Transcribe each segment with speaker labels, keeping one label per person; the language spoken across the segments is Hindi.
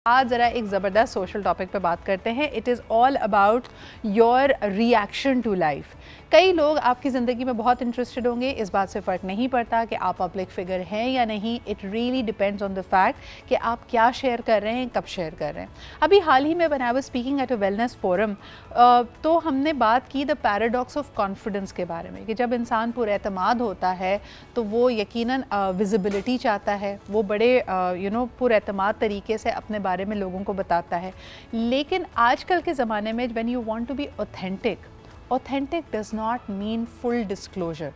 Speaker 1: आज ज़रा एक ज़बरदस्त सोशल टॉपिक पे बात करते हैं। It is all about your reaction to life. कई लोग आपकी ज़िंदगी में बहुत इंटरेस्टेड होंगे, इस बात से फ़र्क नहीं पड़ता कि आप पब्लिक फ़िगर हैं या नहीं। It really depends on the fact कि आप क्या शेयर कर रहे हैं, कब शेयर कर रहे हैं। अभी हाल ही में when I was speaking at a wellness forum, तो हमने बात की द पैराडॉक्स ऑफ कॉन्फिडेंस के बारे में कि जब इंसान पुरएतमाद होता है तो वो यकीनन विजिबिलिटी चाहता है, वो बड़े पुरएतमाद तरीके से अपने बारे में लोगों को बताता है। लेकिन आजकल के ज़माने में when you want to be authentic does not mean full disclosure.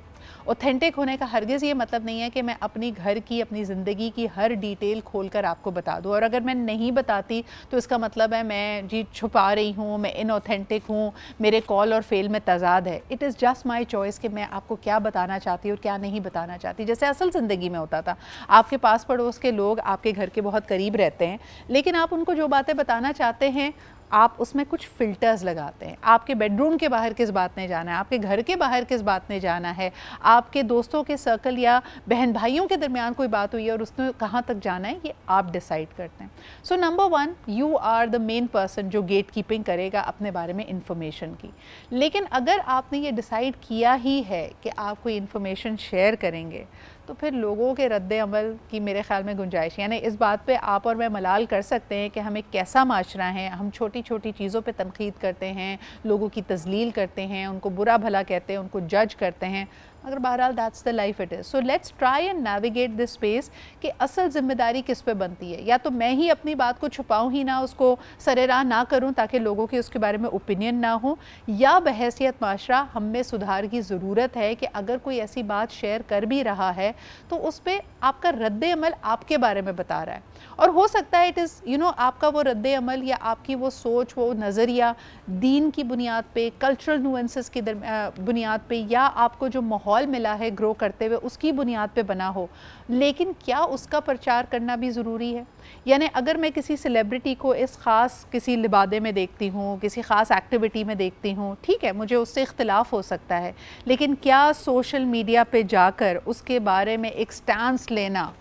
Speaker 1: Authentic होने का हरगिज़ ये मतलब नहीं है कि मैं अपनी घर की, अपनी ज़िंदगी की हर डिटेल खोलकर आपको बता दूँ, और अगर मैं नहीं बताती तो इसका मतलब है मैं जी छुपा रही हूँ, मैं इनऑथेंटिक हूँ, मेरे कॉल और फेल में तज़ाद है। It is just my choice कि मैं आपको क्या बताना चाहती हूँ और क्या नहीं बताना चाहती। जैसे असल ज़िंदगी में होता था, आपके पास पड़ोस के लोग आपके घर के बहुत करीब रहते हैं, लेकिन आप उनको जो बातें बताना चाहते हैं आप उसमें कुछ फ़िल्टर्स लगाते हैं। आपके बेडरूम के बाहर किस बात ने जाना है, आपके घर के बाहर किस बात ने जाना है, आपके दोस्तों के सर्कल या बहन भाइयों के दरमियान कोई बात हुई है और उसने कहाँ तक जाना है, ये आप डिसाइड करते हैं। So number one, you are the main person जो गेट कीपिंग करेगा अपने बारे में इंफॉर्मेशन की। लेकिन अगर आपने ये डिसाइड किया ही है कि आप कोई इन्फॉर्मेशन शेयर करेंगे तो फिर लोगों के रद्द अमल की मेरे ख़्याल में गुंजाइश, यानी इस बात पे आप और मैं मलाल कर सकते हैं कि हमें कैसा माशरा है। हम छोटी छोटी चीज़ों पे तनकीद करते हैं, लोगों की तज़लील करते हैं, उनको बुरा भला कहते हैं, उनको जज करते हैं, मगर बहरहाल that's the life it is. So let's try and navigate this space कि असल ज़िम्मेदारी किस पे बनती है। या तो मैं ही अपनी बात को छुपाऊँ ही ना, उसको सरेराह ना करूँ ताकि लोगों की उसके बारे में ओपिनियन ना हो, या बहैसियत माशरा हम में सुधार की ज़रूरत है कि अगर कोई ऐसी बात शेयर कर भी रहा है तो उस पर आपका रद्द अमल आपके बारे में बता रहा है। और हो सकता है इट इज़ आपका वो रद्द अमल या आपकी वो सोच, वो नज़रिया दीन की बुनियाद पे, कल्चरल नुएंसेस की बुनियाद पे, या आपको जो माहौल मिला है ग्रो करते हुए उसकी बुनियाद पे बना हो। लेकिन क्या उसका प्रचार करना भी ज़रूरी है? यानी अगर मैं किसी सेलिब्रिटी को इस ख़ास किसी लिबादे में देखती हूँ, किसी ख़ास एक्टिविटी में देखती हूँ, ठीक है, मुझे उससे इख्तिलाफ़ हो सकता है, लेकिन क्या सोशल मीडिया पे जाकर उसके बारे में एक स्टैंस लेना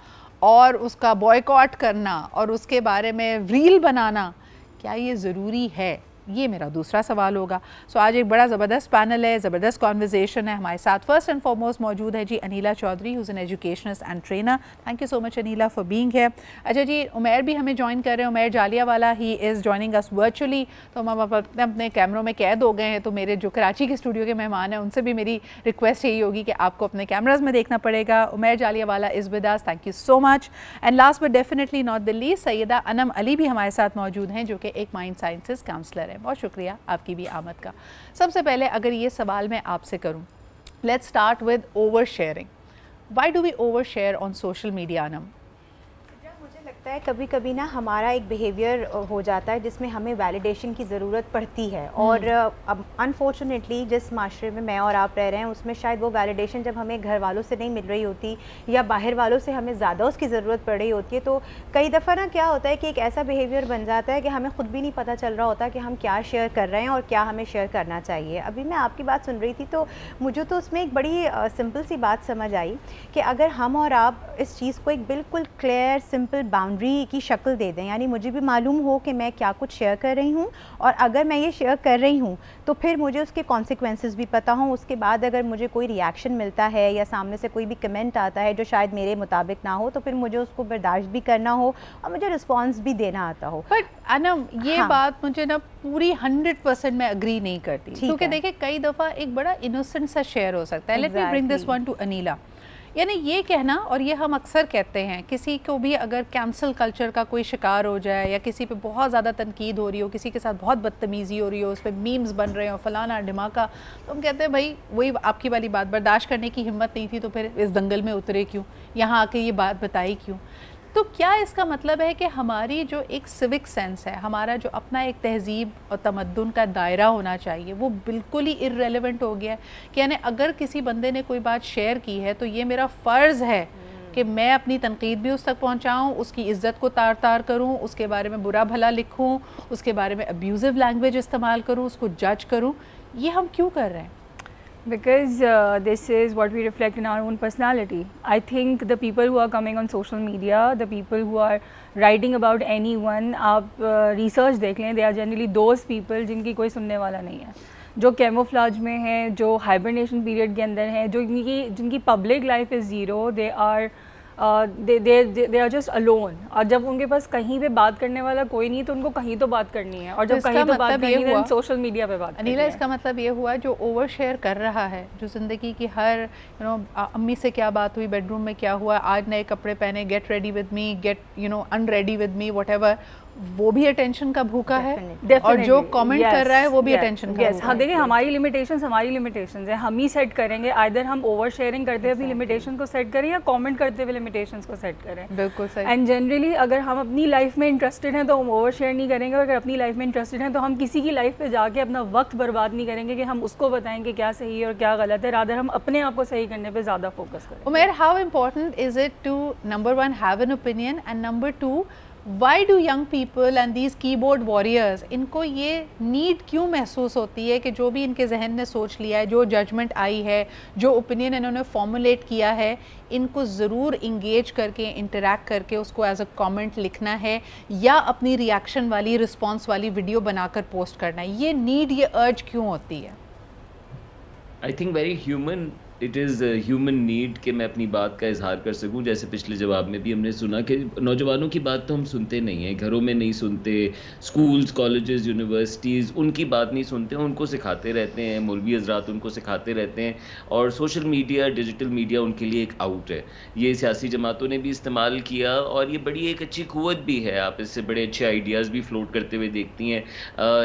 Speaker 1: और उसका बॉयकॉट करना और उसके बारे में रील बनाना, क्या ये ज़रूरी है? ये मेरा दूसरा सवाल होगा। सो आज एक बड़ा ज़बरदस्त पैनल है, ज़बरदस्त कॉन्वर्जेशन है। हमारे साथ फर्स्ट एंड फॉरमोस्ट मौजूद है जी Anila Chaudhary, who's an educationist and trainer. Thank you so much Anila for being here. अच्छा जी, उमैर भी हमें ज्वाइन कर रहे हैं, Umair Jaliawala, he is joining us virtually. तो हम अपने कैमरों में कैद हो गए हैं, तो मेरे जो कराची के स्टूडियो के मेहमान हैं उनसे भी मेरी रिक्वेस्ट यही होगी कि आपको अपने कैमराज में देखना पड़ेगा। Umair Jaliawala is with us, thank you so much. And last but definitely not the least, Syeda Anam Ali भी हमारे साथ मौजूद हैं जो कि एक माइंड साइंसेस काउंसलर है। बहुत शुक्रिया आपकी भी आमद का। सबसे पहले अगर ये सवाल मैं आपसे करूं, let's start with oversharing. Why do we overshare on social media Anam?
Speaker 2: मुझे लगता है कभी कभी ना हमारा एक बिहेवियर हो जाता है जिसमें हमें वैलिडेशन की ज़रूरत पड़ती है, और अब अनफॉर्चुनेटली जिस माशरे में मैं और आप रह रहे हैं उसमें शायद वो वैलिडेशन जब हमें घर वालों से नहीं मिल रही होती या बाहर वालों से हमें ज़्यादा उसकी ज़रूरत पड़ रही होती है, तो कई दफ़ा ना क्या होता है कि एक ऐसा बिहेवियर बन जाता है कि हमें ख़ुद भी नहीं पता चल रहा होता कि हम क्या शेयर कर रहे हैं और क्या हमें शेयर करना चाहिए। अभी मैं आपकी बात सुन रही थी तो मुझे तो उसमें एक बड़ी सिंपल सी बात समझ आई कि अगर हम और आप इस चीज़ को एक बिल्कुल क्लियर सिंपल बाउंड्री की शक्ल दे दें, यानी मुझे भी मालूम हो कि मैं क्या कुछ शेयर कर रही हूँ, और अगर मैं ये शेयर कर रही हूँ तो फिर मुझे उसके कॉन्सिक्वेंसेस भी पता हों। उसके बाद अगर मुझे कोई रिएक्शन मिलता है या सामने से कोई भी कमेंट आता है जो शायद मेरे मुताबिक ना हो, तो फिर मुझे उसको बर्दाश्त भी करना हो और मुझे रिस्पॉन्स भी देना आता हो।
Speaker 1: बट अनम ये बात मुझे ना पूरी 100% मैं अग्री नहीं करती, क्योंकि देखिए कई दफ़ा एक बड़ा इनोसेंट सा शेयर हो सकता है। Let me bring this one two Anila. यानी ये कहना, और ये हम अक्सर कहते हैं, किसी को भी अगर कैंसल कल्चर का कोई शिकार हो जाए या किसी पे बहुत ज़्यादा तनकीद हो रही हो, किसी के साथ बहुत बदतमीज़ी हो रही हो, उस पर मीम्स बन रहे हो, फलाना ढिमाका, तो हम कहते हैं भाई वही आपकी वाली बात, बर्दाश्त करने की हिम्मत नहीं थी तो फिर इस दंगल में उतरे क्यों, यहाँ आके ये बात बताई क्यों? तो क्या इसका मतलब है कि हमारी जो एक सिविक सेंस है, हमारा जो अपना एक तहज़ीब और तमद्दुन का दायरा होना चाहिए, वो बिल्कुल ही इर्रेलेवेंट हो गया है? कि यानी अगर किसी बंदे ने कोई बात शेयर की है तो ये मेरा फ़र्ज़ है कि मैं अपनी तनकीद भी उस तक पहुँचाऊँ, उसकी इज़्ज़त को तार तार करूँ, उसके बारे में बुरा भला लिखूँ, उसके बारे में अब्यूज़िव लैंग्वेज इस्तेमाल करूँ, उसको जज करूँ। ये हम क्यों कर रहे हैं?
Speaker 3: Because this is what we reflect in our own personality. I think the people who are coming on social media, the people who are writing about anyone, आप research देख लें, they are generally those people जिनकी कोई सुनने वाला नहीं है, जो कैमोफ्लाज में हैं, जो हाइबरनेशन पीरियड के अंदर हैं, जो जिनकी public life is zero, they are just alone. और जब उनके पास कहीं पे बात करने वाला कोई नहीं तो उनको कहीं तो बात करनी है, और जब कहीं तो बात करनी है सोशल मीडिया पे बात।
Speaker 1: अनिला, इसका मतलब ये हुआ जो ओवर शेयर कर रहा है, जो ज़िंदगी की हर अम्मी से क्या बात हुई, बेडरूम में क्या हुआ, आज नए कपड़े पहने, get ready with me, gate unready with me, whatever, वो भी अटेंशन का भूखा है, और जो कमेंट कर रहा है वो भी अटेंशन का भूखा है।
Speaker 3: देखिए हमारी लिमिटेशंस है, हम ही सेट करेंगे। आइदर हम ओवर शेयरिंग करते हुए अपनी लिमिटेशन को सेट करें या कमेंट करते हुए लिमिटेशंस को सेट करें।
Speaker 1: बिल्कुल सही।
Speaker 3: एंड जनरली अगर हम अपनी लाइफ में इंटरेस्टेड हैं तो हम ओवर शेयर नहीं करेंगे, अगर अपनी लाइफ में इंटरेस्टेड हैं तो हम किसी की लाइफ पे जाके अपना वक्त बर्बाद नहीं करेंगे कि हम उसको बताएंगे क्या सही है और क्या गलत है। रादर हम अपने आप को सही करने पे ज़्यादा फोकस करें।
Speaker 1: Umer, how important is it to number 1 have an opinion, and number 2 Why do young people and these keyboard warriors, इनको ये नीड क्यों महसूस होती है कि जो भी इनके जहन ने सोच लिया है, जो जजमेंट आई है, जो ओपिनियन इन्होंने फॉर्मुलेट किया है, इनको ज़रूर इंगेज करके, इंटरैक्ट करके उसको एज अ कमेंट लिखना है या अपनी रिएक्शन वाली, रिस्पॉन्स वाली वीडियो बनाकर पोस्ट करना है? ये नीड, ये अर्ज क्यों होती है?
Speaker 4: I think very human, it is human need कि मैं अपनी बात का इजहार कर सकूं। जैसे पिछले जवाब में भी हमने सुना कि नौजवानों की बात तो हम सुनते नहीं हैं, घरों में नहीं सुनते, स्कूल्स, कॉलेजेस, यूनिवर्सिटीज़ उनकी बात नहीं सुनते, उनको सिखाते रहते हैं, मौलवी हज़रात उनको सिखाते रहते हैं, और सोशल मीडिया, डिजिटल मीडिया उनके लिए एक आउट है। ये सियासी जमातों ने भी इस्तेमाल किया और ये बड़ी एक अच्छी क़ुव्वत भी है, आप इससे बड़े अच्छे आइडियाज़ भी फ्लोट करते हुए देखती हैं।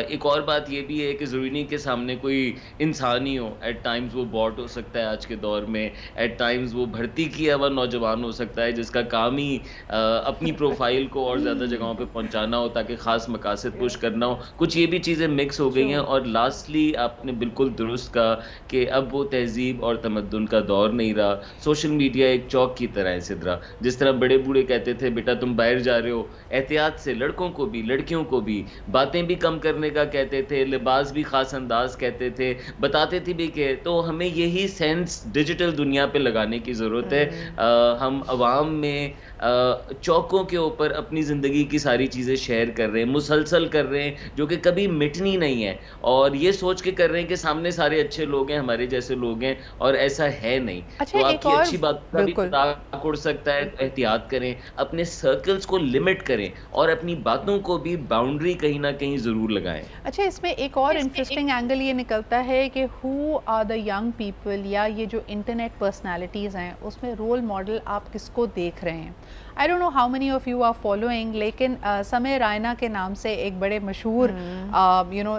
Speaker 4: एक और बात ये भी है कि ज़रूरी नहीं कि सामने कोई इंसान ही हो, एट टाइम्स वो बॉट हो सकता है आज के दौर में, एट टाइम्स वो भर्ती किया हुआ नौजवान हो सकता है जिसका काम ही अपनी प्रोफाइल को और ज़्यादा जगहों पे पहुंचाना हो ताकि ख़ास मकासद पुश करना हो। कुछ ये भी चीज़ें मिक्स हो गई हैं। और लास्टली आपने बिल्कुल दुरुस्त कहा कि अब वो तहजीब और तमद्दुन का दौर नहीं रहा। सोशल मीडिया एक चौक की तरह है सिदरा, जिस तरह बड़े बूढ़े कहते थे बेटा तुम बाहर जा रहे हो, एहतियात से लड़कों को भी लड़कियों को भी, बातें भी कम करने का कहते थे, लिबास भी ख़ास अंदाज कहते थे, बताते थे भी कि तो हमें यही सेंस डिजिटल दुनिया पे लगाने की ज़रूरत है। हम अवाम में चौकों के ऊपर अपनी ज़िंदगी की सारी चीज़ें शेयर कर रहे हैं, मुसलसल कर रहे हैं, जो कि कभी मिटनी नहीं है, और ये सोच के कर रहे हैं कि सामने सारे अच्छे लोग हैं, हमारे जैसे लोग हैं, और ऐसा है नहीं।
Speaker 1: अच्छा,
Speaker 4: तो आपकी अच्छी बात का भी मजाक उड़ सकता है, तो एहतियात करें, अपने सर्कल्स को लिमिट करें और अपनी बातों को भी बाउंड्री कहीं ना कहीं ज़रूर लगाएं।
Speaker 1: अच्छा, इसमें एक और इंटरेस्टिंग एंगल ये निकलता है कि who are the young people, या ये जो इंटरनेट पर्सनालिटीज़ हैं उसमें रोल मॉडल आप किसको देख रहे हैं? I don't know how many of you are following, लेकिन समय रायना के नाम से एक बड़े मशहूर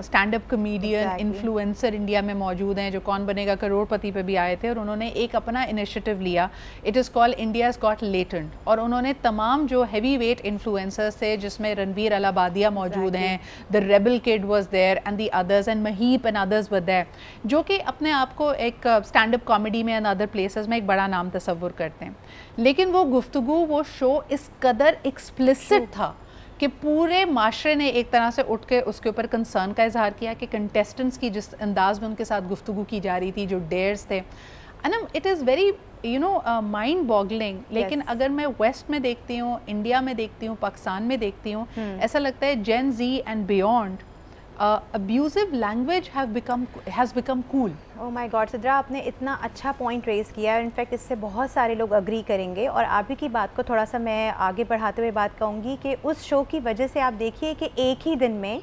Speaker 1: stand up comedian, influencer India में मौजूद हैं, जो कौन बनेगा करोड़पति पे भी आए थे, और उन्होंने एक अपना इनिशिएटिव लिया, it is called India's got latent, और उन्होंने तमाम जो हैवी वेट इन्फ्लुएंसर्स थे, जिसमें रणवीर अलाबादिया मौजूद हैं, the rebel kid was there and the others and Mahip and others were there, जो कि अपने आप को एक स्टैंड अप कॉमेडी में एंड अदर प्लेसेस में एक बड़ा नाम तस्वुर करते हैं। लेकिन वो गुफ्तगू, वो शो इस कदर एक्सप्लिसिट था कि पूरे माशरे ने एक तरह से उठ के उसके ऊपर कंसर्न का इजहार किया कि कंटेस्टेंट्स की जिस अंदाज में उनके साथ गुफ्तगू की जा रही थी, जो डेयर्स थे, and it is very mind boggling. लेकिन अगर मैं वेस्ट में देखती हूँ, इंडिया में देखती हूँ, पाकिस्तान में देखती हूँ, ऐसा लगता है Gen Z and beyond abusive language has become cool.
Speaker 2: Oh my God, Sidra, आपने इतना अच्छा पॉइंट रेज़ किया है। इनफैक्ट इससे बहुत सारे लोग अग्री करेंगे, और आप ही की बात को थोड़ा सा मैं आगे बढ़ाते हुए बात कहूँगी कि उस शो की वजह से आप देखिए कि एक ही दिन में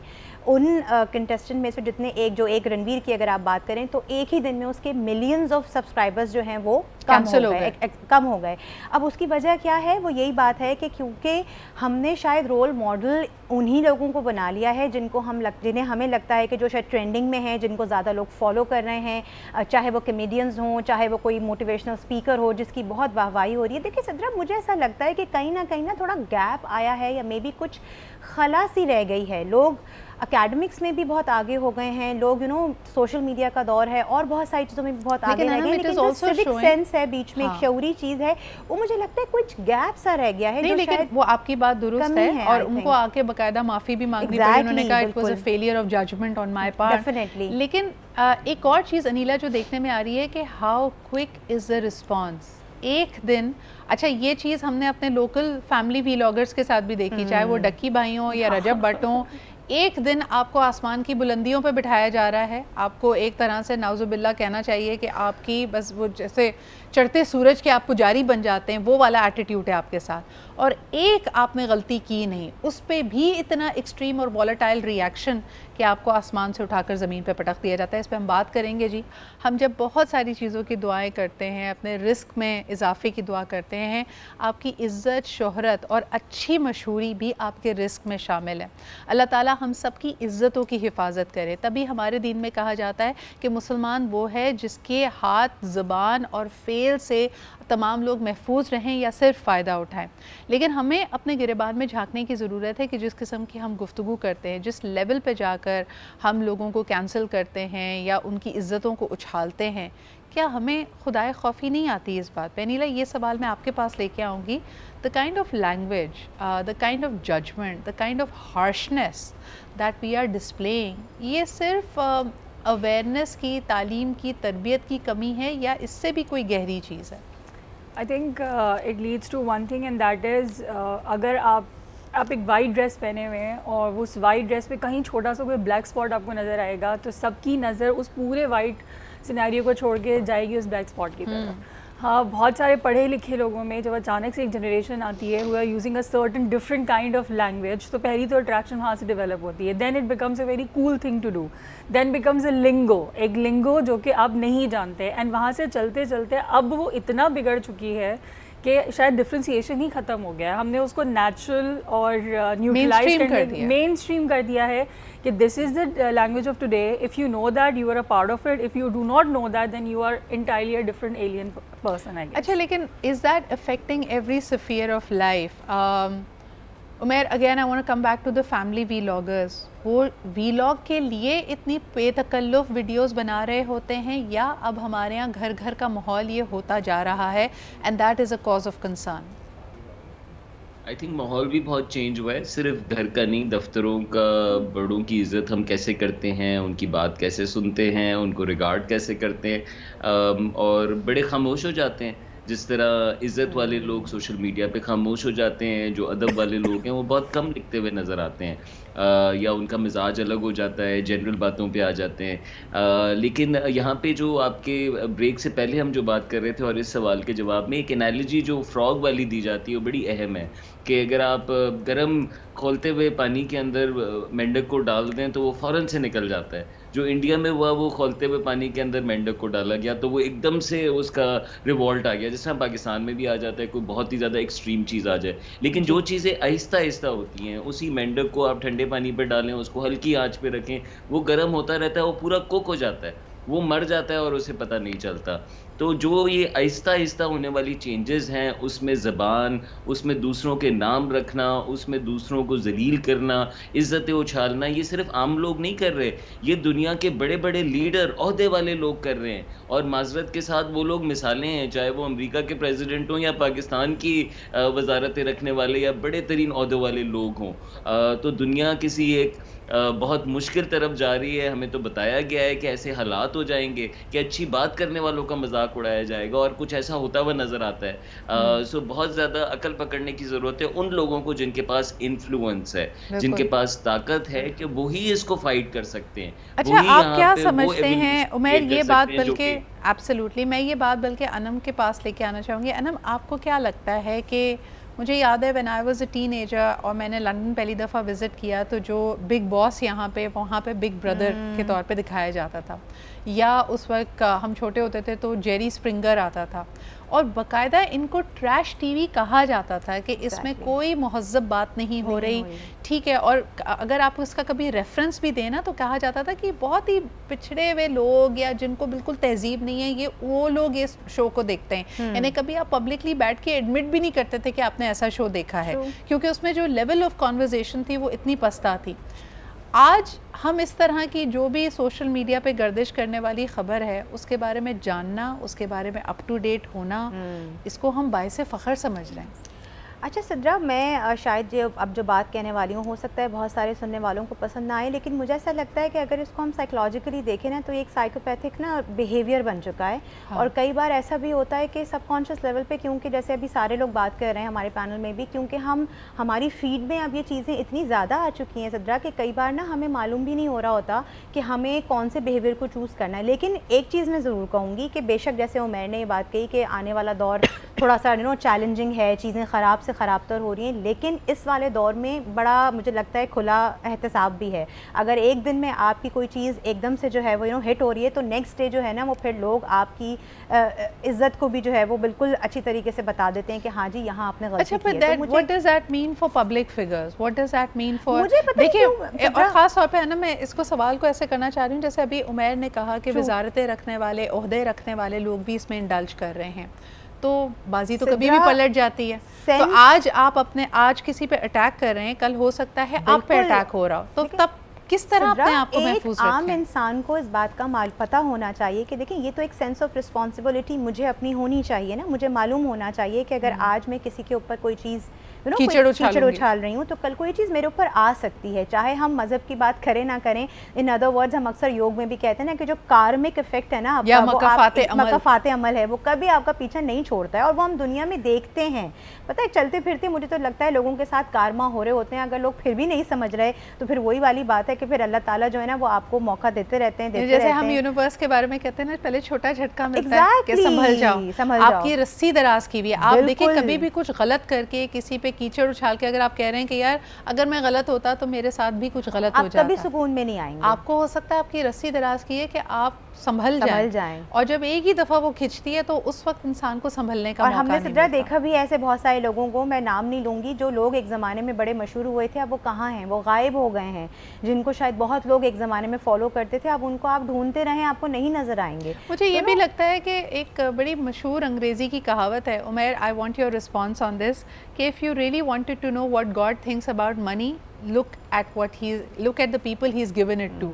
Speaker 2: उन कंटेस्टेंट में से जितने एक रणवीर की अगर आप बात करें तो एक ही दिन में उसके मिलियंस ऑफ सब्सक्राइबर्स जो हैं वो कम हो गए। अब उसकी वजह क्या है? वो यही बात है कि क्योंकि हमने शायद रोल मॉडल उन्हीं लोगों को बना लिया है जिन्हें हमें लगता है कि जो शायद ट्रेंडिंग में है, जिनको ज़्यादा लोग फॉलो कर रहे हैं, चाहे वो कॉमेडियंस हों, चाहे वो कोई मोटिवेशनल स्पीकर हो जिसकी बहुत वाहवाही हो रही है। देखिए सिद्रा, मुझे ऐसा लगता है कि कहीं ना थोड़ा गैप आया है, या मे बी कुछ खला सी रह गई है। लोग एकेडमिक्स में भी बहुत आगे हो गए हैं लोग, सोशल मीडिया का दौर है और बहुत सारी चीज़ों में भी बहुत आगे रह गए हैं, लेकिन जो सिविक सेंस है बीच में, एक शऊरी चीज़ है, वो मुझे लगता है कुछ गैप सा रह गया है।
Speaker 1: नहीं, लेकिन वो आपकी बात दुरुस्त है और उनको आके बाकायदा माफ़ी भी मांगनी पड़ी। उन्होंने कहा it was a failure of judgement on my part.
Speaker 2: Definitely.
Speaker 1: लेकिन एक और चीज़ अनिला जो देखने में आ रही है कि how quick is the response. एक दिन, अच्छा ये चीज़ हमने अपने लोकल फैमिली व्लॉगर्स के साथ भी देखी, चाहे वो डक्की भाई हों या रजब भट्ट हों। एक दिन आपको आसमान की बुलंदियों पे बिठाया जा रहा है, आपको एक तरह से नाउजुबिल्ला कहना चाहिए कि आपकी बस वो जैसे चढ़ते सूरज के आप पुजारी बन जाते हैं, वो वाला एटीट्यूड है आपके साथ, और एक आपने गलती की नहीं, उस पर भी इतना एक्सट्रीम और वॉलेटाइल रिएक्शन कि आपको आसमान से उठाकर ज़मीन पे पटक दिया जाता है। इस पर हम बात करेंगे जी। हम जब बहुत सारी चीज़ों की दुआएं करते हैं, अपने रिस्क में इजाफे की दुआ करते हैं, आपकी इज़्ज़त, शोहरत और अच्छी मशहूरी भी आपके रिस्क में शामिल है। अल्लाह ताला हम सब की इज़्ज़तों की हिफाजत करे। तभी हमारे दीन में कहा जाता है कि मुसलमान वो है जिसके हाथ, ज़बान और फेल से तमाम लोग महफूज रहें या सिर्फ फ़ायदा उठाएं। लेकिन हमें अपने गिरेबान में झांकने की ज़रूरत है कि जिस किस्म की हम गुफ्तगू करते हैं, जिस लेवल पे जाकर हम लोगों को कैंसिल करते हैं या उनकी इज़्ज़तों को उछालते हैं, क्या हमें खुदाए खौफी नहीं आती इस बात पे? अनीला, ये सवाल मैं आपके पास लेके आऊँगी। The kind of language, the kind of judgement, the kind of harshness that we are displaying, ये सिर्फ अवेयरनेस की, तालीम की, तरबियत की कमी है या इससे भी कोई गहरी चीज़ है?
Speaker 3: I think it leads to one thing and that is, अगर आप एक वाइट ड्रेस पहने हुए हैं और उस वाइट ड्रेस पे कहीं छोटा सा कोई ब्लैक स्पॉट आपको नज़र आएगा, तो सबकी नज़र उस पूरे वाइट सिनेरियो को छोड़ के जाएगी उस ब्लैक स्पॉट की तरफ। हाँ, बहुत सारे पढ़े लिखे लोगों में जब अचानक से एक जनरेशन आती है, वो are using a certain different kind of language, तो पहली तो अट्रैक्शन वहाँ से डेवलप होती है। Then it becomes a very cool thing to do, then becomes a lingo, एक लिंगो जो कि आप नहीं जानते, एंड वहाँ से चलते चलते अब वो इतना बिगड़ चुकी है कि शायद डिफ्रेंसिएशन ही ख़त्म हो गया है। हमने उसको नेचुरल और न्यूट्रलाइज मेन स्ट्रीम कर दिया है कि this is the language of today. If you know that, you are a part of it. If you do not know that, then you are entirely a different alien person, I guess.
Speaker 1: अच्छा, लेकिन is that affecting every sphere of life? Umair, again I want to come back to the family vloggers. वो व्लॉग के लिए इतनी बेतकल्लुफ़ वीडियोस बना रहे होते हैं, या अब हमारे यहाँ घर घर का माहौल ये होता जा रहा है and that is a cause of concern?
Speaker 4: I think माहौल भी बहुत चेंज हुआ है, सिर्फ घर का नहीं, दफ्तरों का, बड़ों की इज़्ज़त हम कैसे करते हैं, उनकी बात कैसे सुनते हैं, उनको रिगार्ड कैसे करते हैं, और बड़े खामोश हो जाते हैं। जिस तरह इज़्ज़त वाले लोग सोशल मीडिया पे खामोश हो जाते हैं, जो अदब वाले लोग हैं वो बहुत कम लिखते हुए नज़र आते हैं, या उनका मिजाज अलग हो जाता है, जनरल बातों पे आ जाते हैं। लेकिन यहाँ पे जो आपके ब्रेक से पहले हम जो बात कर रहे थे और इस सवाल के जवाब में एक एनालॉजी जो फ्रॉग वाली दी जाती है वो बड़ी अहम है कि अगर आप गर्म खोलते हुए पानी के अंदर मेंढक को डाल दें तो वो फ़ौरन से निकल जाता है। जो इंडिया में हुआ, वो खोलते हुए पानी के अंदर मेंढक को डाला गया तो वो एकदम से उसका रिवॉल्ट आ गया, जिस तरह पाकिस्तान में भी आ जाता है कोई बहुत ही ज़्यादा एक्सट्रीम चीज़ आ जाए। लेकिन जो चीज़ें आहिस्ता आहिस्ता होती हैं, उसी मेंढक को आप ठंडे पानी पे डालें, उसको हल्की आंच पे रखें, वो गर्म होता रहता है, वो पूरा कुक हो जाता है, वो मर जाता है और उसे पता नहीं चलता। तो जो ये आहिस्ता आहिस्ता होने वाली चेंजेस हैं, उसमें ज़बान, उसमें दूसरों के नाम रखना, उसमें दूसरों को ज़लील करना, इज़्ज़तें उछालना, ये सिर्फ आम लोग नहीं कर रहे, ये दुनिया के बड़े बड़े लीडर, ओहदे वाले लोग कर रहे हैं। और माज़रत के साथ वो लोग मिसालें हैं, चाहे वो अमेरिका के प्रेसिडेंट हों या पाकिस्तान की वजारतें रखने वाले या बड़े तरीन ओहदे वाले लोग हों। तो दुनिया किसी एक बहुत मुश्किल तरफ जा रही है। हमें तो बताया गया है कि ऐसे हालात हो जाएंगे कि अच्छी बात करने वालों का मजाक उड़ाया जाएगा, और कुछ ऐसा होता हुआ नजर आता है। सो बहुत ज़्यादा अकल पकड़ने की ज़रूरत है उन लोगों को जिनके पास इन्फ्लुएंस है, जिनके पास ताकत है कि वो ही इसको फाइट कर सकते हैं।
Speaker 1: अच्छा, आप क्या समझते हैं उमैर, ये बात बल्कि एब्सोल्युटली मैं ये बात बल्कि अनम के पास लेके आना चाहूँगी। अनम, आपको क्या लगता है कि मुझे याद है when I was a teenager और मैंने लंदन पहली दफ़ा विज़िट किया, तो जो बिग बॉस यहाँ पे, वहाँ पे बिग ब्रदर के तौर पे दिखाया जाता था, या उस वक्त हम छोटे होते थे तो जेरी स्प्रिंगर आता था, और बाकायदा इनको ट्रैश टीवी कहा जाता था कि इसमें कोई महज़्ज़ब बात नहीं हो रही, ठीक है। और अगर आप इसका कभी रेफरेंस भी देना तो कहा जाता था कि बहुत ही पिछड़े हुए लोग या जिनको बिल्कुल तहजीब नहीं है, ये वो लोग इस शो को देखते हैं। यानी कभी आप पब्लिकली बैठ के एडमिट भी नहीं करते थे कि आपने ऐसा शो देखा है, क्योंकि उसमें जो लेवल ऑफ कॉन्वर्जेशन थी वो इतनी पस्ता थी। आज हम इस तरह की जो भी सोशल मीडिया पे गर्दिश करने वाली ख़बर है उसके बारे में जानना, उसके बारे में अप टू डेट होना, इसको हम बाइसे फ़ख्र समझ रहे हैं।
Speaker 2: अच्छा सिद्रा, मैं शायद अब जो बात कहने वाली हूँ हो सकता है बहुत सारे सुनने वालों को पसंद ना आए, लेकिन मुझे ऐसा लगता है कि अगर इसको हम साइकोलॉजिकली देखें ना तो ये एक साइकोपैथिक ना बिहेवियर बन चुका है। हाँ। और कई बार ऐसा भी होता है कि सबकॉन्शियस लेवल पे, क्योंकि जैसे अभी सारे लोग बात कर रहे हैं हमारे पैनल में भी, क्योंकि हमारी फीड में अब ये चीज़ें इतनी ज़्यादा आ चुकी हैं सिद्रा कि कई बार ना हमें मालूम भी नहीं हो रहा होता कि हमें कौन से बिहेवियर को चूज़ करना है। लेकिन एक चीज़ मैं ज़रूर कहूँगी कि बेशक जैसे उमैर ने ये बात कही कि आने वाला दौर थोड़ा सा चैलेंजिंग है, चीज़ें ख़राब से ख़राब तर हो रही हैं, लेकिन इस वाले दौर में बड़ा मुझे लगता है खुला एहतसाब भी है। अगर एक दिन में आपकी कोई चीज़ एकदम से जो है वो हिट हो रही है तो नेक्स्ट डे जो है ना वो फिर लोग आपकी इज्जत को भी जो है वो बिल्कुल अच्छी तरीके से बता देते हैं कि हाँ जी यहाँ आपने गलती की है।
Speaker 1: What does that mean for public figures? What does that mean for, देखिए और ख़ास तौर पे है ना, मैं इसको सवाल को ऐसे करना चाह रही हूँ जैसे अभी उमैर ने कहा कि वजारतें रखने वाले, ओहदे रखने वाले लोग भी इसमें इंडल्ज कर रहे हैं, तो बाजी तो कभी भी पलट जाती है। तो आज आप आज किसी पे अटैक कर रहे हैं, कल हो सकता है आप पे अटैक हो रहा हो, तो तब किस तरह अपने आप को महफूज रखें?
Speaker 2: आम इंसान को इस बात का पता होना चाहिए कि देखिए ये तो एक सेंस ऑफ रिस्पॉन्सिबिलिटी मुझे अपनी होनी चाहिए ना, मुझे मालूम होना चाहिए कि अगर आज मैं किसी के ऊपर कोई चीज़ कीचड़ उछाल रही हूँ तो कल कोई चीज़ मेरे ऊपर आ सकती है, चाहे हम मजहब की बात करें ना करें। इन अदर वर्ड्स हम अक्सर योग में भी कहते हैं ना कि जो कार्मिक इफेक्ट है ना आपका, मकाफाते अमल है, वो कभी आपका पीछा नहीं छोड़ता है और वो हम दुनिया में देखते हैं। पता है चलते फिरते मुझे तो लगता है लोगों के साथ कारमा हो रहे होते हैं, अगर लोग फिर भी नहीं समझ रहे तो फिर वही वाली बात है कि फिर अल्लाह ताला जो है ना वो आपको मौका देते रहते हैं।
Speaker 1: जैसे हम यूनिवर्स के बारे में कहते हैं ना, पहले छोटा झटका मिलता है कि संभल जाओ, आपकी रस्सी दराज की हुई है। आप देखिए कभी भी कुछ गलत करके किसी पे कीचड़ उछाल के अगर आप कह रहे हैं कि यार अगर मैं गलत होता तो मेरे साथ भी कुछ गलत हो जाता,
Speaker 2: कभी सुकून में नहीं आएंगे।
Speaker 1: आपको हो सकता है आपकी रस्सी दराज की है कि आप संभल जाएं। और जब एक ही दफ़ा वो खिंचती है तो उस वक्त इंसान को संभलने का मौका नहीं मिलता। और हमने सिद्रा देखा भी ऐसे बहुत सारे लोगों को, मैं नाम नहीं लूँगी, जो लोग एक ज़माने में बड़े मशहूर हुए थे अब वो कहाँ हैं, वो गायब हो गए हैं। जिनको शायद बहुत लोग एक ज़माने में फॉलो करते थे, अब उनको आप ढूंढते रहें आपको नहीं नज़र आएंगे। मुझे ये भी लगता है कि एक बड़ी मशहूर अंग्रेज़ी की कहावत है, Umair I want your response on this, कि if you really wanted to know what God thinks about money, look at the people he is given it to.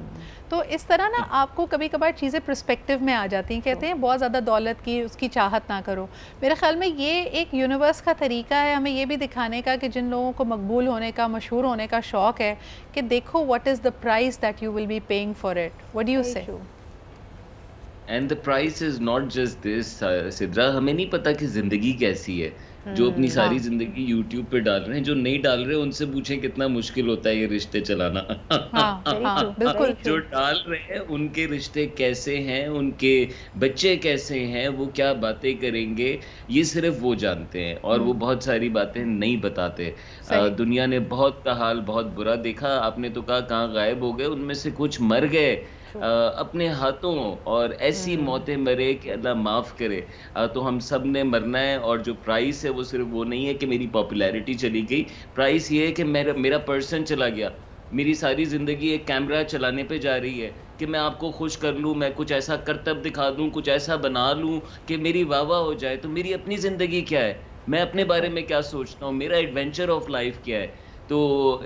Speaker 1: तो इस तरह ना आपको कभी कभार चीज़ें पर्सपेक्टिव में आ जाती हैं। कहते हैं बहुत ज़्यादा दौलत की उसकी चाहत ना करो। मेरे ख्याल में ये एक यूनिवर्स का तरीका है हमें ये भी दिखाने का कि जिन लोगों को मकबूल होने का, मशहूर होने का शौक़ है, कि देखो what is the price that you will be paying for it. What do you say?
Speaker 4: And the price is not just this Sidra, हमें नहीं पता कि ज़िंदगी कैसी है। जो अपनी सारी जिंदगी YouTube पे डाल रहे हैं, जो नहीं डाल रहे उनसे पूछें कितना मुश्किल होता है ये रिश्ते चलाना।
Speaker 1: बिल्कुल।
Speaker 4: जो डाल रहे हैं उनके रिश्ते कैसे हैं, उनके बच्चे कैसे हैं, वो क्या बातें करेंगे, ये सिर्फ वो जानते हैं और वो बहुत सारी बातें नहीं बताते। दुनिया ने बहुत का हाल बहुत बुरा देखा। आपने तो कहा कहाँ गायब हो गए, उनमें से कुछ मर गए अपने हाथों, और ऐसी मौतें मरे कि अल्लाह माफ़ करे। तो हम सब ने मरना है, और जो प्राइस है वो सिर्फ वो नहीं है कि मेरी पॉपुलैरिटी चली गई, प्राइस ये है कि मेरा पर्सन चला गया। मेरी सारी ज़िंदगी एक कैमरा चलाने पे जा रही है कि मैं आपको खुश कर लूँ, मैं कुछ ऐसा करतब दिखा दूँ, कुछ ऐसा बना लूँ कि मेरी वाह हो जाए। तो मेरी अपनी ज़िंदगी क्या है, मैं अपने बारे में क्या सोचता हूँ, मेरा एडवेंचर ऑफ लाइफ क्या है। तो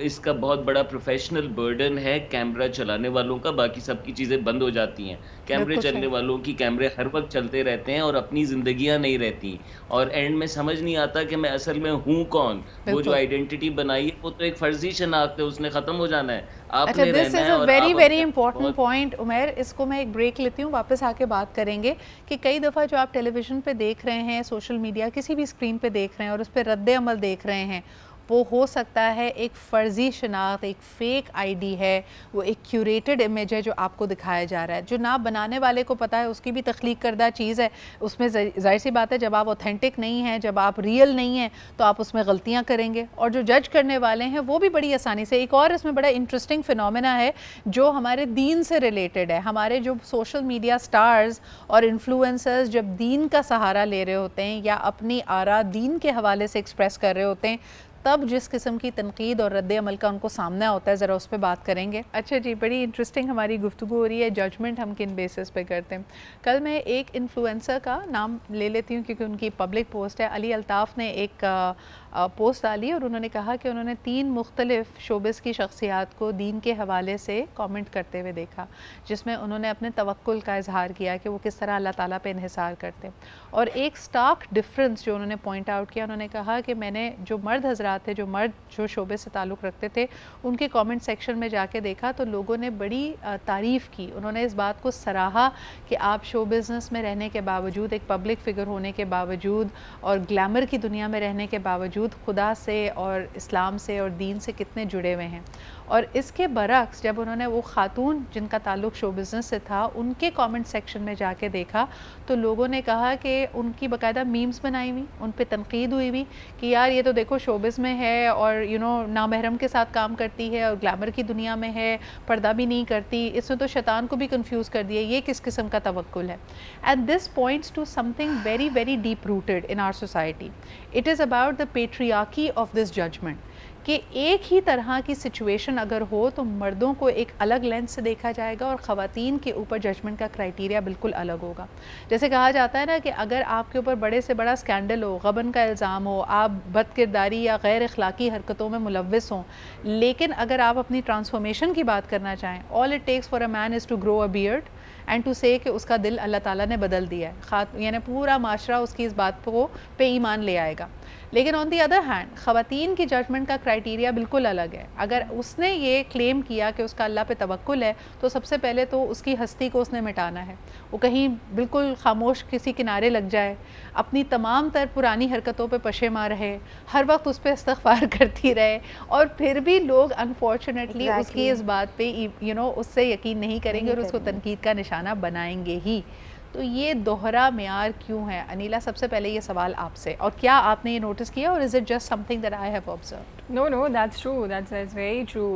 Speaker 4: इसका बहुत बड़ा प्रोफेशनल बर्डन है कैमरा चलाने वालों का। बाकी सबकी चीज़ें बंद हो जाती हैं, कैमरे चलने वालों की कैमरे हर वक्त चलते रहते हैं और अपनी ज़िंदगियां नहीं रहती, और एंड में समझ नहीं आता कि मैं असल में हूँ कौन। वो जो आइडेंटिटी बनाई है वो तो एक फर्जी शनाख्त है, उसने ख़त्म हो जाना है।
Speaker 1: अच्छा, this is a very very important point Umair. इसको मैं एक ब्रेक लेती हूँ, वापस आके बात करेंगे कि कई दफ़ा जो आप टेलीविज़न पे देख रहे हैं, सोशल मीडिया किसी भी स्क्रीन पे देख रहे हैं और उस पर रद्द अमल देख रहे हैं, वो हो सकता है एक फ़र्ज़ी शनाख्त, एक फ़ेक आईडी है, वो एक क्यूरेटेड इमेज है जो आपको दिखाया जा रहा है, जो ना बनाने वाले को पता है उसकी भी तख्लीक करदा चीज़ है। उसमें ज़ाहिर सी बात है जब आप ऑथेंटिक नहीं हैं, जब आप रियल नहीं हैं तो आप उसमें गलतियाँ करेंगे, और जो जज करने वाले हैं वो भी बड़ी आसानी से। एक और इसमें बड़ा इंटरेस्टिंग फिनोमेना है जो हमारे दीन से रिलेटेड है। हमारे जो सोशल मीडिया स्टार्स और इन्फ्लुएंसर्स जब दीन का सहारा ले रहे होते हैं या अपनी आरा दीन के हवाले से एक्सप्रेस कर रहे होते हैं, तब जिस किस्म की तनकीद और रद्द अमल का उनको सामना होता है, ज़रा उस पर बात करेंगे। अच्छा जी, बड़ी इंटरेस्टिंग हमारी गुफ्तगू हो रही है, जजमेंट हम किन बेसिस पे करते हैं। कल मैं एक इन्फ्लुएंसर का नाम ले लेती हूँ क्योंकि उनकी पब्लिक पोस्ट है। अली अल्ताफ़ ने एक पोस्ट डाली और उन्होंने कहा कि उन्होंने 3 मुख्तलिफ शोबिस की शख्सियात को दीन के हवाले से कमेंट करते हुए देखा, जिसमें उन्होंने अपने तवक्कुल का इजहार किया कि वो किस तरह अल्लाह ताला पे इन्हिसार करते हैं। और एक स्टार्क डिफरेंस जो उन्होंने पॉइंट आउट किया, उन्होंने कहा कि मैंने जो मर्द हजरात थे, जो शोबे से ताल्लुक़ रखते थे, उनके कमेंट सेक्शन में जाके देखा तो लोगों ने बड़ी तारीफ़ की। उन्होंने इस बात को सराहा कि आप शो बिज़नेस में रहने के बावजूद, एक पब्लिक फ़िगर होने के बावजूद और ग्लैमर की दुनिया में रहने के बावजूद खुदा से और इस्लाम से और दीन से कितने जुड़े हुए हैं। और इसके बरक्स जब उन्होंने वो खातून जिनका ताल्लुक़ शो बिज़नेस से था, उनके कमेंट सेक्शन में जाके देखा तो लोगों ने कहा कि उनकी बाकायदा मीम्स बनाई हुई, उन पे तनकीद हुई हुई कि यार ये तो देखो शोबिज़ में है और नामहरम के साथ काम करती है और ग्लैमर की दुनिया में है, पर्दा भी नहीं करती, इसने तो शैतान को भी कंफ्यूज कर दिया, ये किस किस्म का तवक्कुल है। And this points to something very very deep rooted in our society. It is about the patriarchy of this judgement कि एक ही तरह की सिचुएशन अगर हो तो मर्दों को एक अलग लेंस से देखा जाएगा और ख़वातीन के ऊपर जजमेंट का क्राइटेरिया बिल्कुल अलग होगा। जैसे कहा जाता है ना कि अगर आपके ऊपर बड़े से बड़ा स्कैंडल हो, गबन का इल्ज़ाम हो, आप बदकिरदारी या गैर अखलाकी हरकतों में मुलव्विस हों, लेकिन अगर आप अपनी ट्रांसफॉर्मेशन की बात करना चाहें, all it takes for a man is to grow a beard and to say कि उसका दिल अल्लाह ताला ने बदल दिया है, यानी पूरा माशरा उसकी इस बात को पे ईमान ले आएगा। लेकिन ऑन दी अदर हैंड ख़वातीन की जजमेंट का क्राइटेरिया बिल्कुल अलग है। अगर उसने ये क्लेम किया कि उसका अल्लाह पे तवक्कुल है तो सबसे पहले तो उसकी हस्ती को उसने मिटाना है, वो कहीं बिल्कुल खामोश किसी किनारे लग जाए, अपनी तमाम तर पुरानी हरकतों पे पशेमार रहे, हर वक्त उस पर इस्तग़फ़ार करती रहे और फिर भी लोग अनफॉर्चुनेटली उसकी इस बात पे उससे यकीन नहीं करेंगे और उसको तनकीद का निशाना बनाएंगे ही। तो ये दोहरा मेयार क्यों है? अनीला, सबसे पहले ये सवाल आपसे, और क्या आपने ये नोटिस किया और is it just something that I have observed?
Speaker 3: No, that's true. That's very true.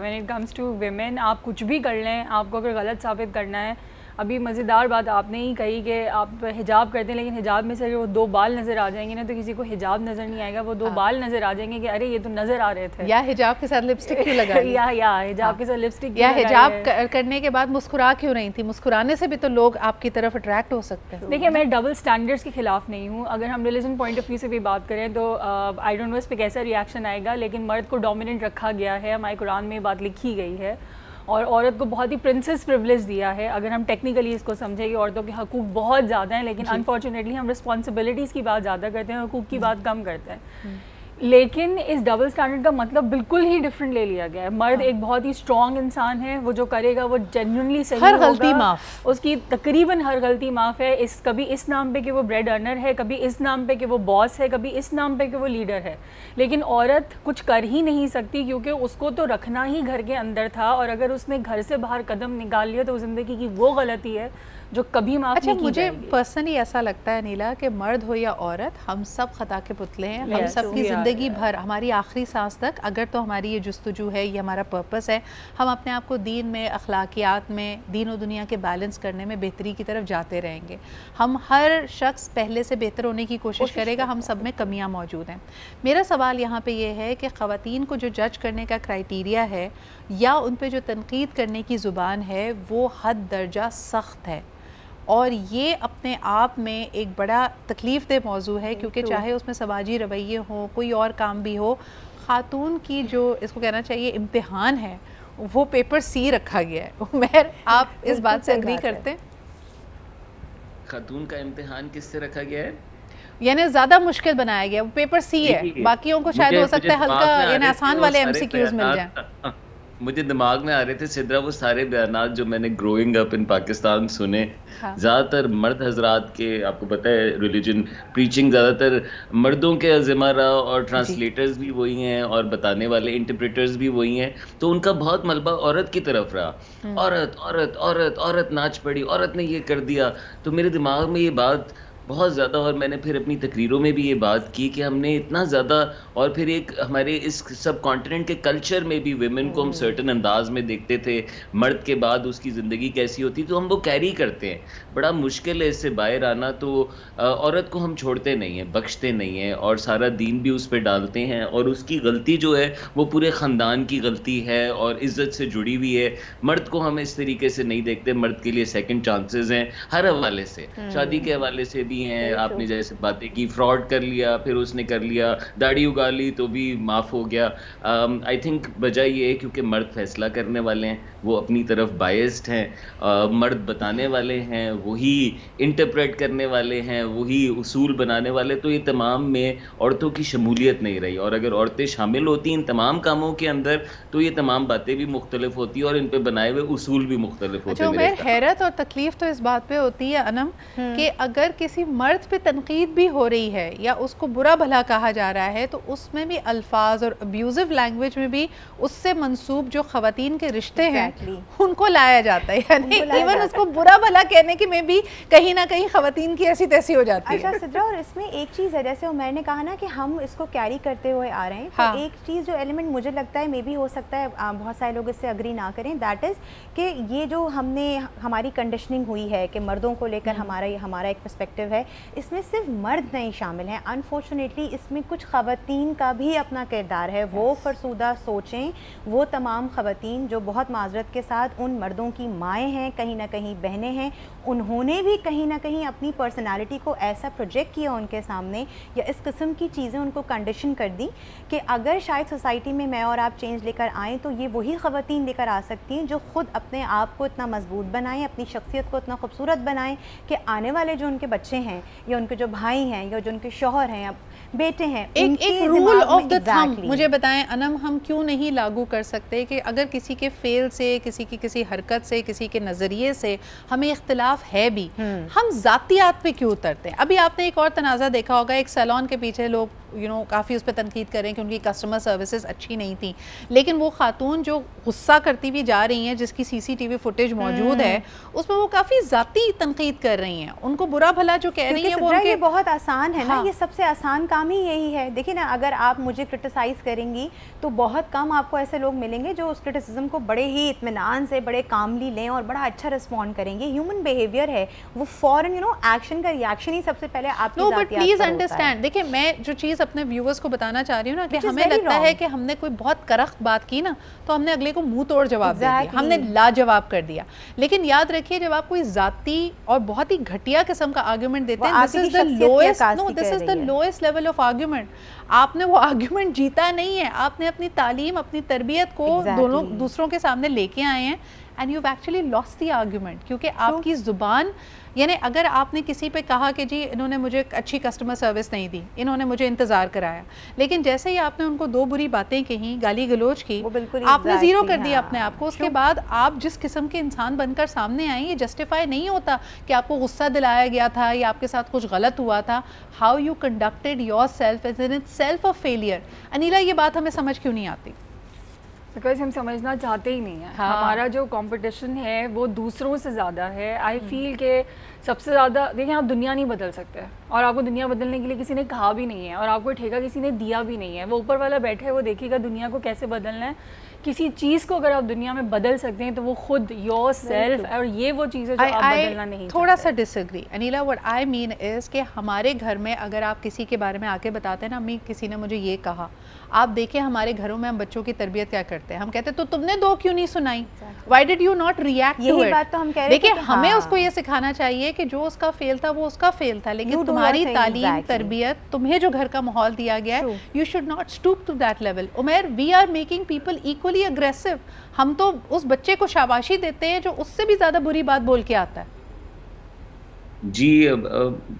Speaker 3: When it comes to women, आप कुछ भी कर लें, आपको अगर गलत साबित करना है, अभी मज़ेदार बात आपने ही कही कि आप हिजाब करते हैं लेकिन हिजाब में से अगर वो 2 बाल नज़र आ जाएंगे ना तो किसी को हिजाब नज़र नहीं आएगा, वो 2 बाल नज़र आ जाएंगे कि अरे ये तो नज़र आ रहे थे।
Speaker 1: या हिजाब के साथ लिपस्टिक क्यों लगाई?
Speaker 3: या हिजाब के साथ लिपस्टिक,
Speaker 1: या हिजाब करने के बाद मुस्कुरा क्यों नहीं थी? मुस्कुराने से भी तो लोग आपकी तरफ अट्रैक्ट हो सकते हैं।
Speaker 3: देखिए, मैं डबल स्टैंडर्ड्स के खिलाफ नहीं हूँ। अगर हम रिलीजन पॉइंट ऑफ व्यू से भी बात करें तो आई डोंट नो इस पर कैसा रिएक्शन आएगा, लेकिन मर्द को डोमिनेंट रखा गया है, हमारे कुरान में बात लिखी गई है, और औरत को बहुत ही प्रिंसेस प्रिविलेज दिया है। अगर हम टेक्निकली इसको समझें कि औरतों के हकूक़ बहुत ज़्यादा हैं, लेकिन अनफॉर्चुनेटली हम रिस्पॉन्सिबिलिटीज़ की बात ज़्यादा करते हैं, हकूक़ की बात कम करते हैं। लेकिन इस डबल स्टैंडर्ड का मतलब बिल्कुल ही डिफरेंट ले लिया गया है। मर्द एक बहुत ही स्ट्रॉन्ग इंसान है, वो जो करेगा वो जेन्युइनली सही
Speaker 1: हर
Speaker 3: होगा,
Speaker 1: गलती माफ़,
Speaker 3: उसकी तकरीबन हर गलती माफ़ है। कभी इस नाम पे कि वो ब्रेड अर्नर है, कभी इस नाम पे कि वो बॉस है, कभी इस नाम पे कि वो लीडर है। लेकिन औरत कुछ कर ही नहीं सकती क्योंकि उसको तो रखना ही घर के अंदर था, और अगर उसने घर से बाहर कदम निकाल लिया तो ज़िंदगी की वो गलती है जो कभी माफ़ नहीं की जाएगी।
Speaker 1: मुझे पर्सनली ऐसा लगता है नीला कि मर्द हो या औरत, हम सब खता के पुतले हैं। हम सब की ज़िंदगी भर, हमारी आखिरी सांस तक, अगर तो हमारी ये जुस्तजू है, ये हमारा पर्पस है, हम अपने आप को दीन में, अखलाकियात में, दीन और दुनिया के बैलेंस करने में बेहतरी की तरफ जाते रहेंगे। हम हर शख्स पहले से बेहतर होने की कोशिश करेगा, हम सब में कमियाँ मौजूद हैं। मेरा सवाल यहाँ पर यह है कि ख़वातीन को जो जज करने का क्राइटेरिया है या उन पर जो तनकीद करने की ज़ुबान है वो हद दर्जा सख्त है, और ये अपने आप में एक बड़ा तकलीफ़ दे मौजू है, क्योंकि चाहे उसमें समाजी रवैये हों, कोई और काम भी हो, ख़ातून की जो इसको कहना चाहिए इम्तिहान है वो पेपर सी रखा गया है। उमर, आप इस बात से एग्री करते हैं?
Speaker 4: खातून का इम्तिहान किससे रखा गया है?
Speaker 1: यानी ज़्यादा मुश्किल बनाया गया, वो पेपर सी है, बाकियों को शायद हो सकता है हल्का यानी आसान वाले MCQs मिल जाएं।
Speaker 4: मुझे दिमाग में आ रहे थे सिद्रा वो सारे बयानात जो मैंने ग्रोइंग अप इन पाकिस्तान सुने। हाँ। ज़्यादातर मर्द हजरात के, आपको पता है रिलीजन प्रीचिंग ज़्यादातर मर्दों के ज़िम्मा रहा, और ट्रांसलेटर्स भी वही हैं और बताने वाले इंटरप्रेटर्स भी वही हैं, तो उनका बहुत मलबा औरत की तरफ रहा। औरत औरत औरत औरत नाच पड़ी, औरत ने ये कर दिया। तो मेरे दिमाग में ये बात बहुत ज़्यादा। और मैंने फिर अपनी तकरीरों में भी ये बात की कि हमने इतना ज़्यादा, और फिर एक हमारे इस सब कॉन्टिनेंट के कल्चर में भी विमेन को हम सर्टेन अंदाज में देखते थे, मर्द के बाद उसकी ज़िंदगी कैसी होती, तो हम वो कैरी करते हैं। बड़ा मुश्किल है इससे बाहर आना। तो औरत को हम छोड़ते नहीं हैं, बख्शते नहीं हैं, और सारा दीन भी उस पे डालते हैं, और उसकी गलती जो है वो पूरे ख़ानदान की गलती है और इज़्ज़त से जुड़ी हुई है। मर्द को हम इस तरीके से नहीं देखते। मर्द के लिए सेकंड चांसेस हैं हर हवाले से, शादी के हवाले से भी हैं। आपने जैसे बातें की, फ्रॉड कर लिया, फिर उसने कर लिया, दाढ़ी उगा ली तो भी माफ़ हो गया। आई थिंक वजह ये है क्योंकि मर्द फैसला करने वाले हैं, वो अपनी तरफ बायस्ड हैं। मर्द बताने वाले हैं, वही इंटरप्रेट करने वाले हैं, वही उसूल बनाने वाले। तो ये तमाम में औरतों की शमूलियत नहीं रही, और अगर औरतें शामिल होती इन तमाम कामों के अंदर तो ये तमाम बातें भी मुख्तलिफ होती हैं और इन पे बनाए हुए उसूल भी मुख्तलिफ होते हैं।
Speaker 1: अच्छा, मैं हैरत और तकलीफ तो इस बात पे होती है अनम कि अगर किसी मर्द पे तनकीद भी हो रही है या उसको बुरा भला कहा जा रहा है तो उसमें भी अल्फाज और अब्यूजिव लैंग्वेज में भी उससे मंसूब जो ख़वातीन के रिश्ते हैं उनको लाया जाता है, यानी इवन उसको बुरा भला कहने की में भी कहीं ना कहीं ख़वातीन की ऐसी तैसी हो जाती है।
Speaker 2: अच्छा सिद्रा, और इसमें एक चीज़ है, जैसे उमर ने कहा ना कि हम इसको कैरी करते हुए आ रहे हैं,
Speaker 1: हाँ।
Speaker 2: तो एक चीज़ जो एलिमेंट मुझे लगता है मे भी हो सकता है बहुत सारे लोग इससे अग्री ना करें, दैट इज़ कि ये जो हमारी कंडीशनिंग हुई है कि मर्दों को लेकर हमारा एक पर्सपेक्टिव है, इसमें सिर्फ मर्द नहीं शामिल हैं। अनफॉर्चुनेटली इसमें कुछ ख़वातीन का भी अपना किरदार है। वो फरसूदा सोचें, वो तमाम ख़वातीन जो बहुत माजरत के साथ उन मर्दों की माएँ हैं, कहीं ना कहीं बहनें हैं, उन्होंने भी कहीं ना कहीं अपनी पर्सनालिटी को ऐसा प्रोजेक्ट किया उनके सामने, या इस किस्म की चीज़ें उनको कंडीशन कर दी कि अगर शायद सोसाइटी में मैं और आप चेंज लेकर आएँ तो ये वही ख़वातीन लेकर आ सकती हैं जो ख़ुद अपने आप को इतना मजबूत बनाएं, अपनी शख्सियत को इतना खूबसूरत बनाएं कि आने वाले जो उनके बच्चे हैं या उनके जो भाई हैं या जो उनके शौहर हैं या बेटे हैं,
Speaker 1: एक रूल ऑफ द थंब मुझे बताएं अनम, हम क्यों नहीं लागू कर सकते कि अगर किसी के फेल से, किसी की किसी हरकत से, किसी के नज़रिए से हमें इख्तिलाफ है भी, हम ज़ातियात पे क्यों उतरते हैं? अभी आपने एक और तनाज़ा देखा होगा, एक सैलून के पीछे लोग काफ़ी उस पर तनकीद करें कि उनकी कस्टमर सर्विसेज अच्छी नहीं थी, लेकिन वो खातून जो गुस्सा करती हुई जा रही हैं, जिसकी CCTV फुटेज मौजूद है, उसमें वो काफ़ी ज़ाती तनकीद कर रही हैं, उनको बुरा भला जो कह रही हैं वो
Speaker 2: ये बहुत आसान है ना। ये सबसे आसान काम ही यही है। देखिए ना, अगर आप मुझे क्रिटिसाइज़ करेंगी तो बहुत कम आपको ऐसे लोग मिलेंगे जो उस क्रिटिसिज्म को बड़े ही इत्मीनान से, बड़े कामली लें और बड़ा अच्छा रिस्पॉन्ड करेंगे। ह्यूमन बिहेवियर है वो, फौरन एक्शन का रिएक्शन ही सबसे पहले आपकी
Speaker 1: नो, बट प्लीज अंडरस्टैंड, देखिए मैं जो चीज़ अपने व्यूअर्स को बताना चाह रही हूँ ना, कि हमें लगता है कि हमने कोई बहुत करख्त बात की ना तो हमने अगले को मुंह तोड़ जवाब दे दिया, हमने लाजवाब कर दिया। लेकिन याद रखिए, जब आप कोई जाती और बहुत ही घटिया किस्म का आर्गुमेंट देते हैं, this is the lowest level of argument. आपने वो आर्गुमेंट जीता नहीं है, आपने अपनी तालीम, अपनी तरबियत को दोनों दूसरों के सामने लेके आए हैं, and you actually lost the argument, क्योंकि आपकी ज़ुबान, यानी अगर आपने किसी पे कहा कि जी इन्होंने मुझे अच्छी कस्टमर सर्विस नहीं दी, इन्होंने मुझे इंतज़ार कराया, लेकिन जैसे ही आपने उनको दो बुरी बातें कही, गाली गलोच की, आपने ज़ीरो कर दिया अपने आप को। उसके बाद आप जिस किस्म के इंसान बनकर सामने आए, ये जस्टिफाई नहीं होता कि आपको गुस्सा दिलाया गया था या आपके साथ कुछ गलत हुआ था। How you conducted your self is in it self a failure. Anila, ये बात हमें समझ क्यों नहीं आती?
Speaker 3: बिकॉज हम समझना चाहते ही नहीं है। हाँ। हमारा जो कंपटीशन है वो दूसरों से ज़्यादा है। आई फील के सबसे ज़्यादा, देखिए आप दुनिया नहीं बदल सकते, और आपको दुनिया बदलने के लिए किसी ने कहा भी नहीं है, और आपको ठेका किसी ने दिया भी नहीं है। वो ऊपर वाला बैठे है, वो देखेगा दुनिया को कैसे बदलना है। किसी चीज़ को अगर आप दुनिया में बदल सकते हैं तो वो खुद योर सेल्फ, और ये वो चीज़ है जो आप बदलना नहीं।
Speaker 1: थोड़ा सा disagree Anila, what I mean is कि हमारे घर में अगर आप किसी के बारे में आके बताते हैं ना, अम्मी किसी ने मुझे ये कहा, आप देखिए हमारे घरों में हम बच्चों की तरबियत क्या करते हैं, हम कहते हैं तो तुमने दो क्यों नहीं सुनाई, why did you not react to it.
Speaker 2: बात तो हम कह रहे हैं।
Speaker 1: देखिए हमें उसको ये सिखाना चाहिए कि जो उसका फेल था वो उसका फेल था, लेकिन तुम्हारी तालीम, तरबियत, तुम्हें जो घर का माहौल दिया गया है, you should not stoop to that level. Umar, we are making people equally aggressive. हम तो उस बच्चे को शाबाशी देते हैं जो उससे भी ज्यादा बुरी बात बोल के आता है।
Speaker 4: जी,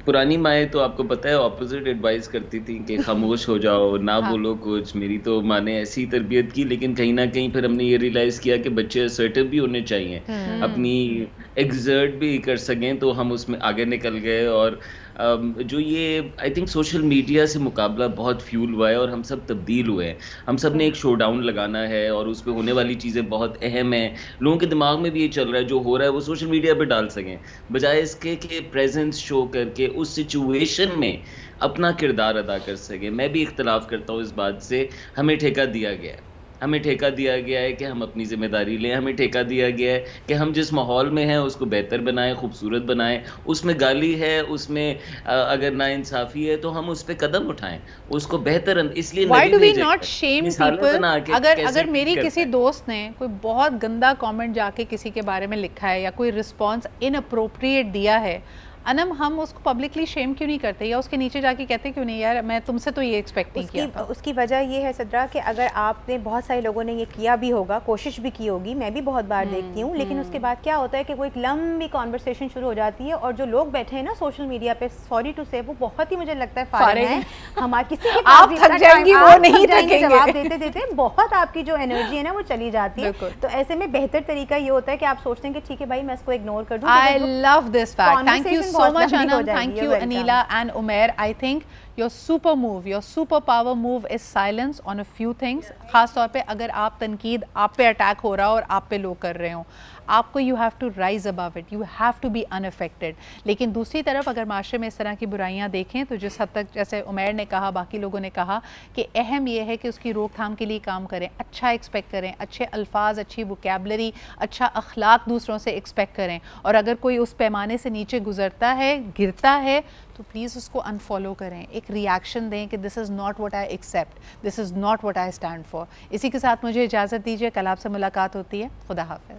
Speaker 4: पुरानी माएँ तो आपको पता है ऑपोजिट एडवाइस करती थी कि खामोश हो जाओ, ना बोलो कुछ। मेरी तो माँ ने ऐसी तरबियत की, लेकिन कहीं ना कहीं फिर हमने ये रियलाइज़ किया कि बच्चे असर्टिव भी होने चाहिए, अपनी एग्जर्ट भी कर सकें, तो हम उसमें आगे निकल गए। और जो ये आई थिंक सोशल मीडिया से मुकाबला बहुत फ्यूल हुआ है और हम सब तब्दील हुए हैं। हम सब ने एक शो डाउन लगाना है और उस पे होने वाली चीज़ें बहुत अहम हैं। लोगों के दिमाग में भी ये चल रहा है, जो हो रहा है वो सोशल मीडिया पे डाल सकें, बजाय इसके कि प्रेजेंस शो करके उस सिचुएशन में अपना किरदार अदा कर सकें। मैं भी इख्तलाफ करता हूँ इस बात से। हमें ठेका दिया गया है, हमें ठेका दिया गया है कि हम अपनी ज़िम्मेदारी लें। हमें ठेका दिया गया है कि हम जिस माहौल में हैं उसको बेहतर बनाएं, खूबसूरत बनाएं। उसमें गाली है, उसमें अगर नाइंसाफ़ी है तो हम उस पर कदम उठाएं, उसको बेहतर इसलिए
Speaker 1: Why do we not shame people? अगर मेरी किसी दोस्त ने कोई बहुत गंदा कमेंट जाके किसी के बारे में लिखा है या कोई रिस्पॉन्स इनअप्रोप्रिएट दिया है, अनम हम उसको पब्लिकली शेम क्यों नहीं करते या उसके नीचे जाके कहते क्यों नहीं यार मैं तुमसे तो ये एक्सपेक्ट नहीं किया था।
Speaker 2: उसकी वजह ये है सदरा कि अगर आपने, बहुत सारे लोगों ने ये किया भी होगा, कोशिश भी की होगी, मैं भी बहुत बार देखती हूँ, लेकिन उसके बाद क्या होता है कि वो एक लंबी कॉन्वर्सेशन शुरू हो जाती है और जो लोग बैठे हैं ना सोशल मीडिया पे, सॉरी टू से, वो बहुत ही मुझे लगता है फारिग हैं। हमारे किसी के
Speaker 1: आप थक जाएंगी, वो नहीं थकेंगे।
Speaker 2: जवाब देते देते बहुत आपकी जो एनर्जी है ना वो चली जाती है। तो ऐसे में बेहतर तरीका ये होता है कि आप सोचते हैं कि ठीक है भाई मैं इसको इग्नोर कर दूं।
Speaker 1: I love this fact, thank you so much Anam, thank you Anila and Umair. I think your super move, your superpower move is silence on a few things. खास तौर पे अगर आप तनकीद, आप पे अटैक हो रहा हो और आप पे लो कर रहे हो, आपको you have to rise above it, you have to be unaffected. लेकिन दूसरी तरफ अगर माशरे में इस तरह की बुराइयां देखें तो जिस हद तक जैसे उमैर ने कहा, बाकी लोगों ने कहा कि अहम यह है कि उसकी रोकथाम के लिए काम करें, अच्छा एक्सपेक्ट करें, अच्छे अल्फाज, अच्छी वोकैबलरी, अच्छा अखलाक दूसरों से एक्सपेक्ट करें। और अगर कोई उस पैमाने से नीचे गुजरता है, गिरता है, तो प्लीज़ उसको अनफॉलो करें, एक रिएक्शन दें कि this is not what I accept, this is not what I stand for. इसी के साथ मुझे इजाज़त दीजिए, कल आपसे मुलाकात होती है। खुदा हाफ़िज़।